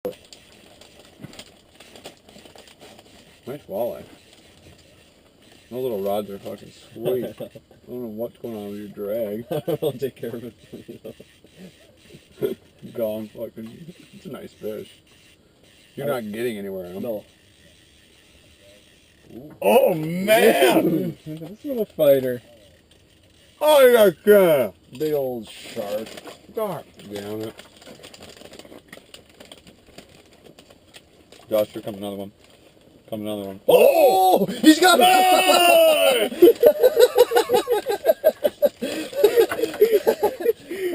Nice walleye. Those little rods are fucking sweet. I don't know what's going on with your drag. I'll take care of it. Gone fucking. It's a nice fish. You're not getting anywhere on them. No. Oh man! This little fighter. Oh yeah, yeah. Big old shark. God damn it. Josh, here comes another one. Come another one. Oh! He's got it!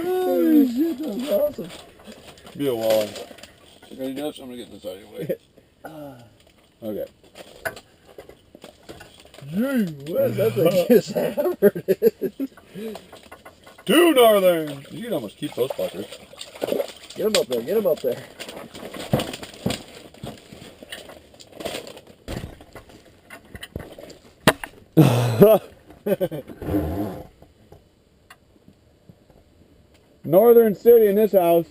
Holy shit, that was awesome. Be a walleye. Ready, Josh? I'm gonna get this out of your way. Okay. Gee whiz, that's like just hammered it. 2 northerns! You can almost keep those fuckers. Get him up there, get him up there. Northern City in this house.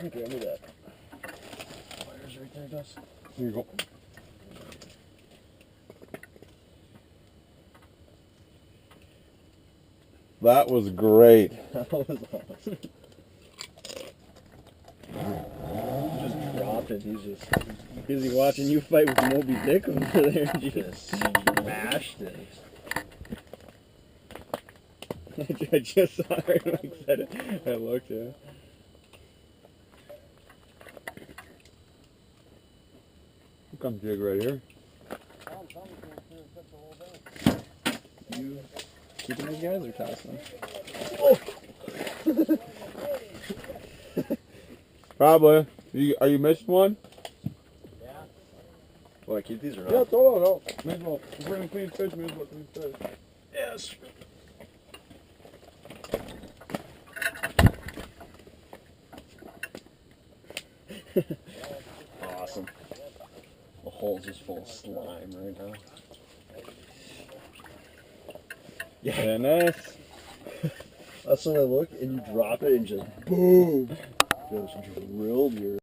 Okay, I'll do that. Fire's right there, Gus. Here you go. That was great. That was awesome. Just dropped it. He's just busy watching you fight with Moby Dick over there. And you just smashed it. I just saw her and I said it. I looked at it. Come jig right here. You keeping these guys or tossing them? Probably. Are you missing one? Will I keep these or not? Yeah, throw it out. May as well. If we're gonna clean fish, may as well clean fish. Yes. Awesome. The hole's just full of slime right now. Yeah, nice. That's when I look and you drop it and just boom. Just drilled your